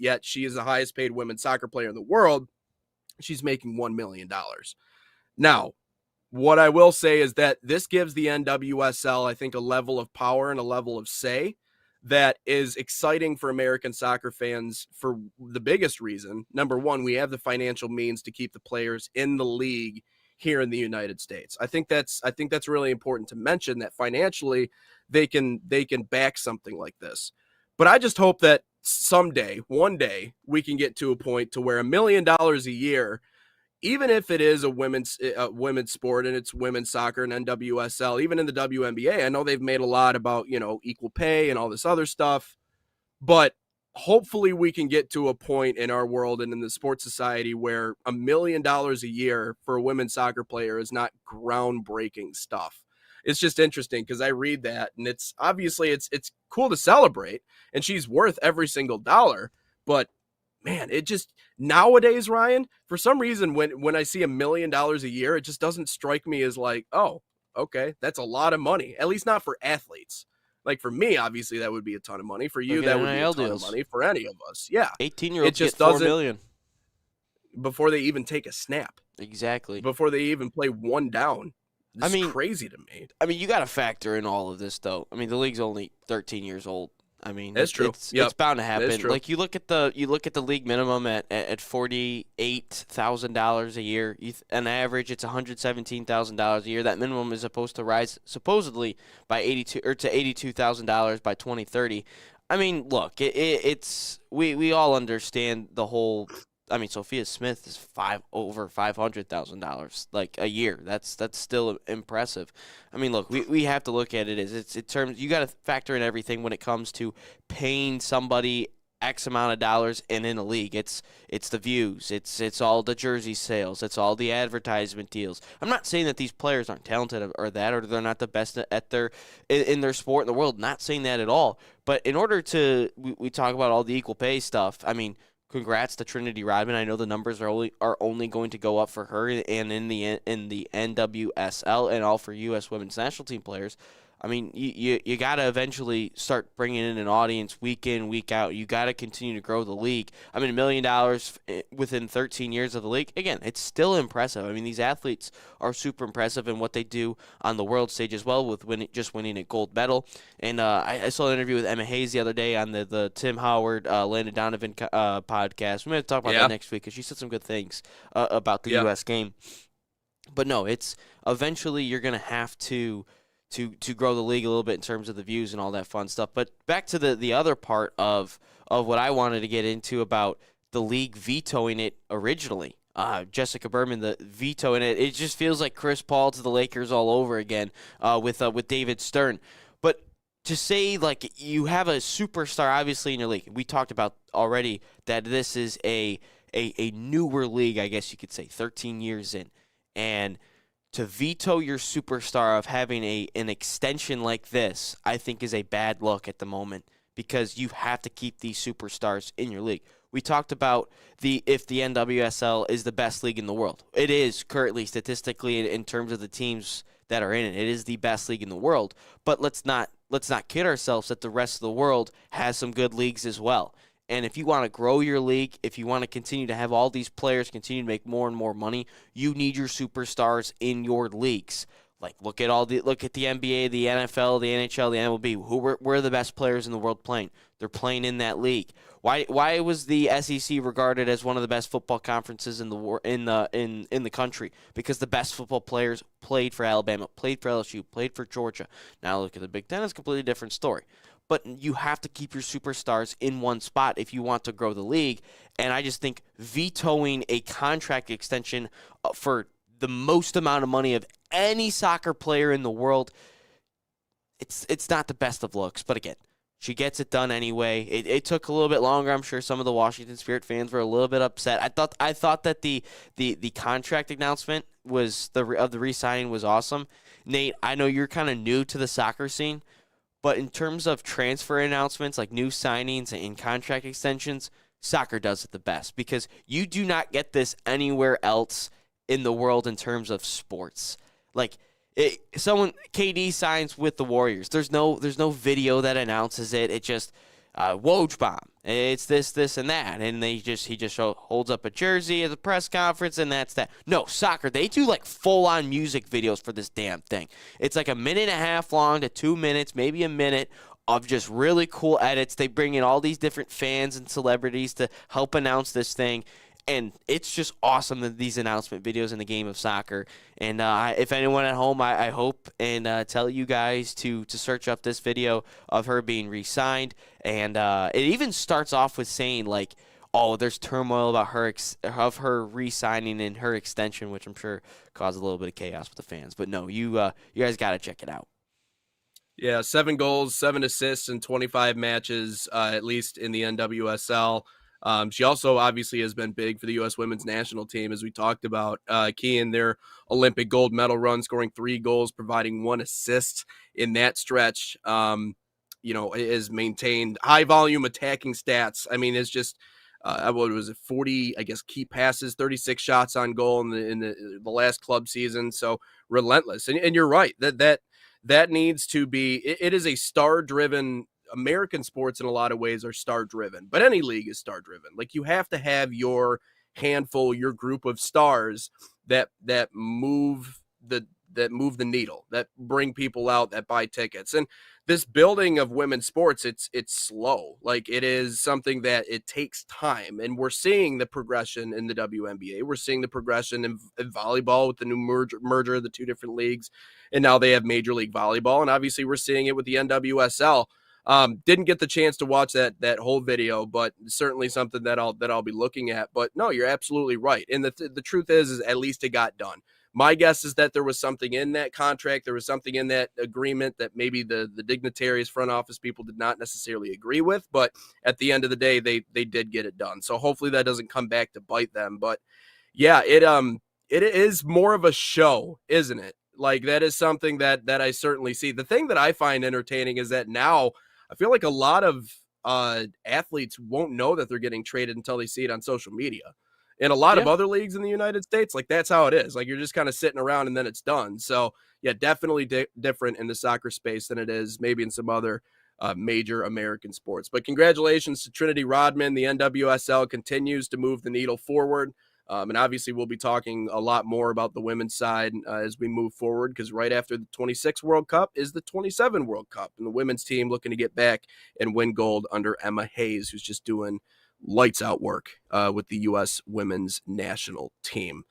yet she is the highest paid women's soccer player in the world. She's making $1 million. Now, what I will say is that this gives the NWSL, I think, a level of power and a level of say that is exciting for American soccer fans for the biggest reason. Number one, we have the financial means to keep the players in the league here in the United States. I think that's really important to mention, that financially they can back something like this. But I just hope that someday, one day, we can get to a point to where $1 million a year, even if it is a women's sport and it's women's soccer and NWSL, even in the WNBA, I know they've made a lot about, equal pay and all this other stuff, but hopefully we can get to a point in our world and in the sports society where $1 million a year for a women's soccer player is not groundbreaking stuff. It's just interesting because I read that, and it's obviously it's cool to celebrate, and she's worth every single dollar, but man, it just nowadays, Ryan, for some reason, when I see $1 million a year, it just doesn't strike me as like, oh, okay, that's a lot of money. At least not for athletes. Like for me, obviously, that would be a ton of money. For you, that would be a ton of money. For any of us, yeah. 18-year-olds get $4 million before they even take a snap. Exactly. Before they even play one down. It's crazy to me. I mean, you got to factor in all of this, though. I mean, the league's only 13 years old. I mean, that's true. It's bound to happen. Like you look at the league minimum at $48,000 a year. On average, it's $117,000 a year. That minimum is supposed to rise supposedly by $82,000 by 2030. I mean, look, it's we all understand the whole. I mean, Sophia Smith is over $500,000 like a year. That's still impressive. I mean, look, we have to look at it as it's in terms. You got to factor in everything when it comes to paying somebody X amount of dollars and in a league. It's the views. It's all the jersey sales. It's all the advertisement deals. I'm not saying that these players aren't talented or they're not the best at in their sport in the world. Not saying that at all. But in order to we talk about all the equal pay stuff. I mean, congrats to Trinity Rodman. I know the numbers are only going to go up for her and in the NWSL and all for U.S. women's national team players. I mean, you got to eventually start bringing in an audience week in, week out. You got to continue to grow the league. I mean, $1 million within 13 years of the league, again, it's still impressive. I mean, these athletes are super impressive in what they do on the world stage as well, with winning a gold medal. And I saw an interview with Emma Hayes the other day on the Tim Howard, Landon Donovan podcast. We might talk about that next week because she said some good things about the U.S. game. But no, it's eventually you're going to have to grow the league a little bit in terms of the views and all that fun stuff. But back to the other part of what I wanted to get into about the league vetoing it originally. Jessica Berman, the vetoing it. It just feels like Chris Paul to the Lakers all over again with David Stern. But to say, like, you have a superstar, obviously, in your league. We talked about already that this is a newer league, I guess you could say, 13 years in. And to veto your superstar of having an extension like this, I think is a bad look at the moment because you have to keep these superstars in your league. We talked about if the NWSL is the best league in the world. It is currently statistically in terms of the teams that are in it. It is the best league in the world. But let's not kid ourselves that the rest of the world has some good leagues as well. And if you want to grow your league, if you want to continue to have all these players continue to make more and more money, you need your superstars in your leagues. Like look at the NBA, the NFL, the NHL, the MLB. Where are the best players in the world playing? They're playing in that league. Why was the SEC regarded as one of the best football conferences in the country? Because the best football players played for Alabama, played for LSU, played for Georgia. Now look at the Big Ten; it's a completely different story. But you have to keep your superstars in one spot if you want to grow the league. And I just think vetoing a contract extension for the most amount of money of any soccer player in the world, it's not the best of looks. But again, she gets it done anyway. It took a little bit longer. I'm sure some of the Washington Spirit fans were a little bit upset. I thought that the contract announcement of the re-signing was awesome. Nate, I know you're kind of new to the soccer scene. But in terms of transfer announcements, like new signings and contract extensions, soccer does it the best because you do not get this anywhere else in the world in terms of sports. Like KD signs with the Warriors. There's no video that announces it. It just Woj bomb, It's this, and that, and he just holds up a jersey at the press conference, and that's that. No, soccer, they do like full-on music videos for this damn thing. It's like a minute and a half long to 2 minutes, maybe a minute of just really cool edits. They bring in all these different fans and celebrities to help announce this thing. And it's just awesome that these announcement videos in the game of soccer. And if anyone at home, I hope and tell you guys to search up this video of her being re-signed. And it even starts off with saying, like, oh, there's turmoil about her re-signing and her extension, which I'm sure caused a little bit of chaos with the fans. But no, you guys got to check it out. Yeah, 7 goals, 7 assists in 25 matches, at least in the NWSL. She also obviously has been big for the U.S. women's national team, as we talked about, key in their Olympic gold medal run, scoring 3 goals, providing 1 assist in that stretch. Is maintained high volume attacking stats. I mean, it's just what was it, 40, I guess, key passes, 36 shots on goal in the last club season. So relentless. And you're right that needs to be. It is a star-driven. American sports in a lot of ways are star-driven, but any league is star-driven. Like, you have to have your handful, your group of stars that move the needle, that bring people out, that buy tickets. And this building of women's sports, it's slow. Like, it is something that it takes time, and we're seeing the progression in the WNBA. We're seeing the progression in volleyball with the new merger of the 2 different leagues, and now they have Major League Volleyball, and obviously we're seeing it with the NWSL. Didn't get the chance to watch that whole video, but certainly something that I'll be looking at. But no, you're absolutely right, and the truth is at least it got done. My guess is that there was something in that contract, there was something in that agreement that maybe the dignitaries, front office people did not necessarily agree with, but at the end of the day, they did get it done. So hopefully that doesn't come back to bite them. But yeah, it is more of a show, isn't it? Like, that is something that I certainly see. The thing that I find entertaining is that now I feel like a lot of athletes won't know that they're getting traded until they see it on social media. In a lot of Yeah. other leagues in the United States, like, that's how it is. Like, you're just kind of sitting around and then it's done. So yeah, definitely different in the soccer space than it is maybe in some other major American sports. But congratulations to Trinity Rodman. The NWSL continues to move the needle forward. And obviously we'll be talking a lot more about the women's side as we move forward, because right after the 26 World Cup is the 27 World Cup, and the women's team looking to get back and win gold under Emma Hayes, who's just doing lights out work with the U.S. women's national team.